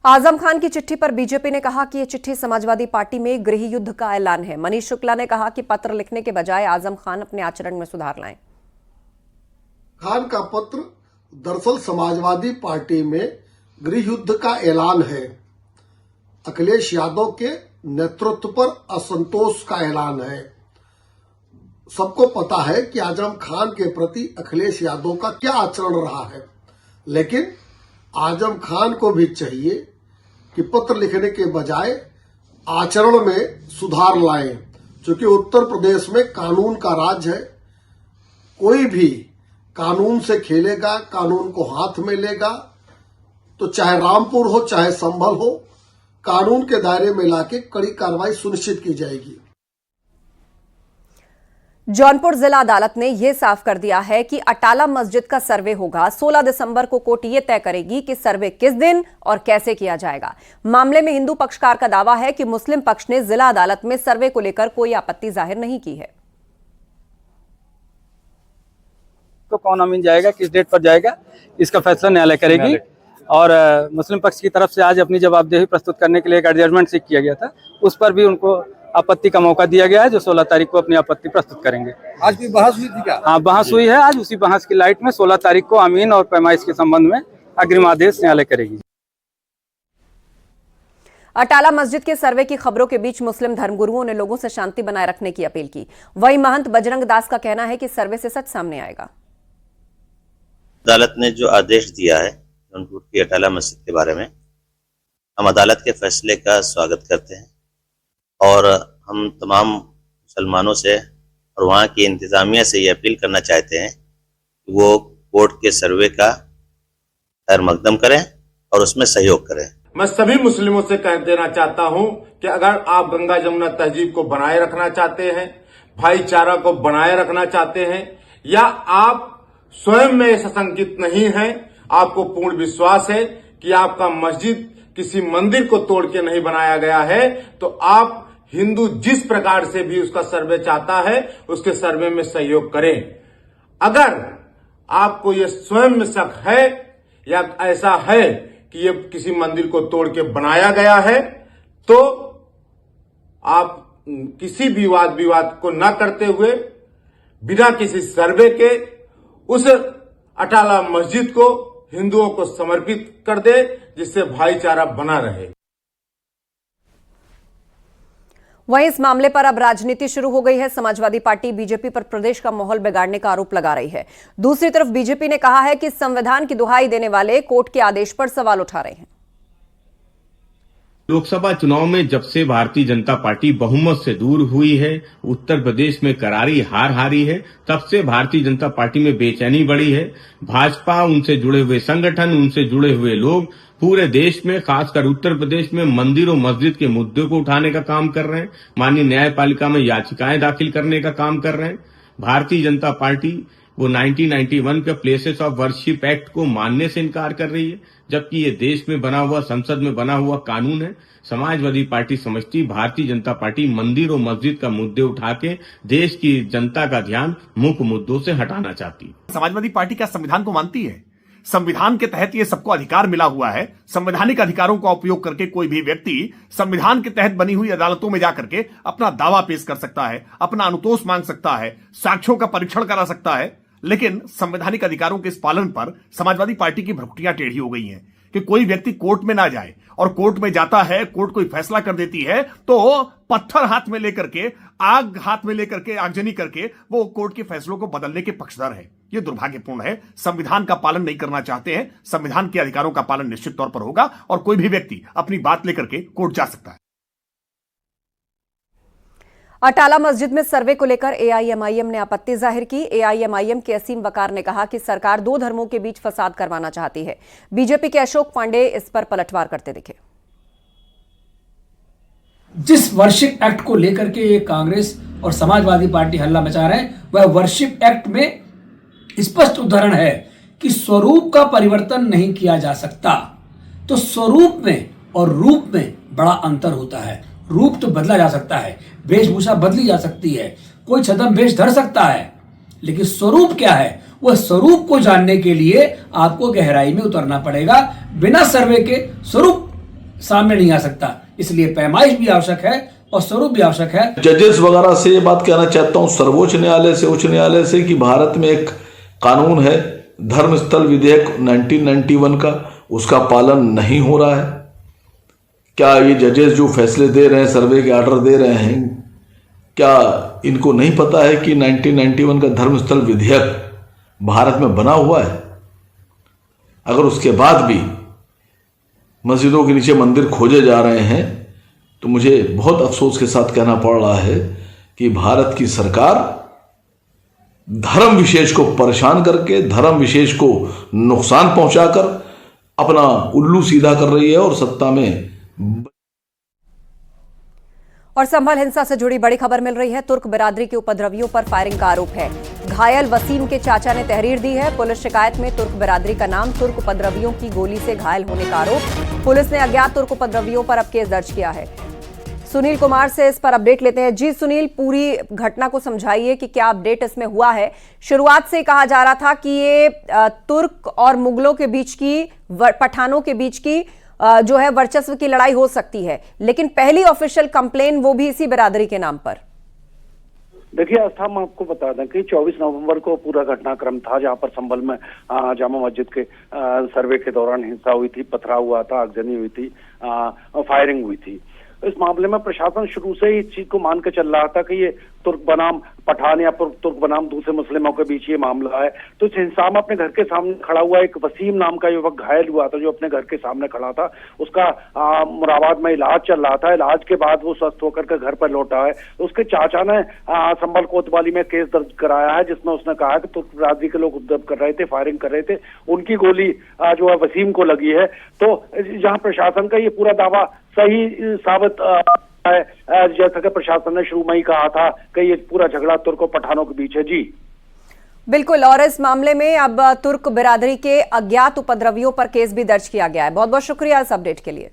आजम खान की चिट्ठी पर बीजेपी ने कहा कि यह चिट्ठी समाजवादी पार्टी में गृह युद्ध का ऐलान है। मनीष शुक्ला ने कहा कि पत्र लिखने के बजाय आजम खान अपने आचरण में सुधार लाएं। खान का पत्र दरअसल समाजवादी पार्टी में गृह युद्ध का ऐलान है। अखिलेश यादव के नेतृत्व पर असंतोष का ऐलान है। सबको पता है कि आजम खान के प्रति अखिलेश यादव का क्या आचरण रहा है, लेकिन आजम खान को भी चाहिए कि पत्र लिखने के बजाय आचरण में सुधार लाएं, क्योंकि उत्तर प्रदेश में कानून का राज है। कोई भी कानून से खेलेगा, कानून को हाथ में लेगा, तो चाहे रामपुर हो चाहे संभल हो, कानून के दायरे में लाके कड़ी कार्रवाई सुनिश्चित की जाएगी। जौनपुर जिला अदालत ने यह साफ कर दिया है कि अटाला मस्जिद का सर्वे होगा। 16 दिसंबर को कोर्ट यह तय करेगी कि सर्वे किस दिन और कैसे किया जाएगा। मामले में हिंदू पक्षकार का दावा है कि मुस्लिम पक्ष ने जिला अदालत में सर्वे को लेकर कोई आपत्ति जाहिर नहीं की है। तो कौन अमीन जाएगा, किस डेट पर जाएगा, इसका फैसला न्यायालय करेगी। और मुस्लिम पक्ष की तरफ से आज अपनी जवाबदेही प्रस्तुत करने के लिए एक एडजमेंट सीख किया गया था, उस पर भी उनको आपत्ति का मौका दिया गया है, जो 16 तारीख को अपनी आपत्ति प्रस्तुत करेंगे। आज भी बहस हुई थी क्या? हाँ, बहस हुई है। आज उसी बहस की लाइट में 16 तारीख को अमीन और पैमाइश के संबंध में अग्रिम आदेश न्यायालय करेगी। अटाला मस्जिद के सर्वे की खबरों के बीच मुस्लिम धर्मगुरुओं ने लोगों से शांति बनाए रखने की अपील की। वहीं महंत बजरंग दास का कहना है कि सर्वे से सच सामने आएगा। अदालत ने जो आदेश दिया है जौनपुर की अटाला मस्जिद के बारे में, हम अदालत के फैसले का स्वागत करते हैं और हम तमाम मुसलमानों से और वहाँ की इंतजामिया से ये अपील करना चाहते हैं कि वो कोर्ट के सर्वे का खैर मकदम करें और उसमें सहयोग करें। मैं सभी मुस्लिमों से कह देना चाहता हूं कि अगर आप गंगा जमुना तहजीब को बनाए रखना चाहते हैं, भाईचारा को बनाए रखना चाहते हैं, या आप स्वयं में सशंकित नहीं हैं, आपको पूर्ण विश्वास है कि आपका मस्जिद किसी मंदिर को तोड़ के नहीं बनाया गया है, तो आप हिंदू जिस प्रकार से भी उसका सर्वे चाहता है उसके सर्वे में सहयोग करें। अगर आपको ये स्वयं में शक है या ऐसा है कि ये किसी मंदिर को तोड़ के बनाया गया है, तो आप किसी भी वाद विवाद को न करते हुए बिना किसी सर्वे के उस अटाला मस्जिद को हिंदुओं को समर्पित कर दे, जिससे भाईचारा बना रहे। वहीं इस मामले पर अब राजनीति शुरू हो गई है। समाजवादी पार्टी बीजेपी पर प्रदेश का माहौल बिगाड़ने का आरोप लगा रही है। दूसरी तरफ बीजेपी ने कहा है कि संविधान की दुहाई देने वाले कोर्ट के आदेश पर सवाल उठा रहे हैं। लोकसभा चुनाव में जब से भारतीय जनता पार्टी बहुमत से दूर हुई है, उत्तर प्रदेश में करारी हार हारी है, तब से भारतीय जनता पार्टी में बेचैनी बढ़ी है। भाजपा, उनसे जुड़े हुए संगठन, उनसे जुड़े हुए लोग पूरे देश में, खासकर उत्तर प्रदेश में मंदिर और मस्जिद के मुद्दे को उठाने का काम कर रहे हैं। माननीय न्यायपालिका में याचिकाएं दाखिल करने का काम कर रहे हैं। भारतीय जनता पार्टी वो 1991 के प्लेसेस ऑफ वर्शिप एक्ट को मानने से इनकार कर रही है, जबकि ये देश में बना हुआ, संसद में बना हुआ कानून है। समाजवादी पार्टी समझती भारतीय जनता पार्टी मंदिर और मस्जिद का मुद्दे उठा के देश की जनता का ध्यान मुख्य मुद्दों से हटाना चाहती है। समाजवादी पार्टी क्या संविधान को मानती है? संविधान के तहत ये सबको अधिकार मिला हुआ है। संवैधानिक अधिकारों का उपयोग करके कोई भी व्यक्ति संविधान के तहत बनी हुई अदालतों में जाकर के अपना दावा पेश कर सकता है, अपना अनुतोष मांग सकता है, साक्ष्यों का परीक्षण करा सकता है। लेकिन संवैधानिक अधिकारों के इस पालन पर समाजवादी पार्टी की भ्रुकुटियां टेढ़ी हो गई हैं कि कोई व्यक्ति कोर्ट में ना जाए, और कोर्ट में जाता है, कोर्ट कोई फैसला कर देती है तो पत्थर हाथ में लेकर के, आग हाथ में लेकर के, आगजनी करके वो कोर्ट के फैसलों को बदलने के पक्षधर है। ये दुर्भाग्यपूर्ण है। संविधान का पालन नहीं करना चाहते हैं। संविधान के अधिकारों का पालन निश्चित तौर पर होगा और कोई भी व्यक्ति अपनी बात लेकर के कोर्ट जा सकता है। अटाला मस्जिद में सर्वे को लेकर एआईएमआईएम ने आपत्ति जाहिर की। एआईएमआईएम के असीम वकार ने कहा कि सरकार दो धर्मों के बीच फसाद करवाना चाहती है। बीजेपी के अशोक पांडे इस पर पलटवार करते दिखे। जिस वर्शिप एक्ट को लेकर के ये कांग्रेस और समाजवादी पार्टी हल्ला मचा रहे हैं, वह वर्शिप एक्ट में स्पष्ट उदाहरण है कि स्वरूप का परिवर्तन नहीं किया जा सकता। तो स्वरूप में और रूप में बड़ा अंतर होता है। रूप तो बदला जा सकता है, वेशभूषा बदली जा सकती है, कोई छद्म वेश धर सकता है, लेकिन स्वरूप क्या है, वह स्वरूप को जानने के लिए आपको गहराई में उतरना पड़ेगा। बिना सर्वे के स्वरूप सामने नहीं आ सकता। इसलिए पैमाइश भी आवश्यक है और स्वरूप भी आवश्यक है। जजेस वगैरह से ये बात कहना चाहता हूं, सर्वोच्च न्यायालय से, उच्च न्यायालय से, कि भारत में एक कानून है धर्मस्थल विधेयक 1991 का, उसका पालन नहीं हो रहा है। क्या ये जजेस जो फैसले दे रहे हैं, सर्वे के आर्डर दे रहे हैं, क्या इनको नहीं पता है कि 1991 का धर्मस्थल विधेयक भारत में बना हुआ है? अगर उसके बाद भी मस्जिदों के नीचे मंदिर खोजे जा रहे हैं तो मुझे बहुत अफसोस के साथ कहना पड़ रहा है कि भारत की सरकार धर्म विशेष को परेशान करके, धर्म विशेष को नुकसान पहुंचाकर अपना उल्लू सीधा कर रही है और सत्ता में। और संभल हिंसा से जुड़ी बड़ी खबर मिल रही है। तुर्क बिरादरी के उपद्रवियों पर फायरिंग का आरोप है। घायल वसीम के चाचा ने तहरीर दी है। पुलिस शिकायत में तुर्क बिरादरी का नाम, तुर्क उपद्रवियों की गोली से घायल होने का आरोप। पुलिस ने अज्ञात तुर्क उपद्रवियों पर अब केस दर्ज किया है। सुनील कुमार से इस पर अपडेट लेते हैं। जी सुनील, पूरी घटना को समझाइए कि क्या अपडेट इसमें हुआ है। शुरुआत से कहा जा रहा था कि ये तुर्क और मुगलों के बीच की, पठानों के बीच की जो है वर्चस्व की लड़ाई हो सकती है, लेकिन पहली ऑफिशियल कंप्लेन वो भी इसी बिरादरी के नाम पर। देखिए आस्था, हम आपको बता दें कि 24 नवंबर को पूरा घटनाक्रम था जहां पर संभल में जामा मस्जिद के सर्वे के दौरान हिंसा हुई थी, पथराव हुआ था, आगजनी हुई थी, फायरिंग हुई थी। इस मामले में प्रशासन शुरू से ही इस चीज को मान के चल रहा था कि ये तुर्क बनाम पठान या तुर्क बनाम दूसरे मुस्लिमों के बीच ये मामला है। तो इस हिंसा में अपने घर के सामने खड़ा हुआ एक वसीम नाम का युवक घायल हुआ था, जो अपने घर के सामने खड़ा था। उसका मुराबाद में इलाज चल रहा था। इलाज के बाद वो स्वस्थ होकर के घर पर लौटा है। उसके चाचा ने संभल कोतवाली में केस दर्ज कराया है, जिसमें उसने कहा कि तुर्क बिरादरी के लोग उपद्रव कर रहे थे, फायरिंग कर रहे थे, उनकी गोली जो है वसीम को लगी है। तो जहां प्रशासन का ये पूरा दावा सही साबित है, जैसा कि प्रशासन ने शुरू में ही कहा था कि ये पूरा झगड़ा तुर्क और पठानों के बीच है। जी बिल्कुल, और इस मामले में अब तुर्क बिरादरी के अज्ञात उपद्रवियों पर केस भी दर्ज किया गया है। बहुत बहुत शुक्रिया इस अपडेट के लिए।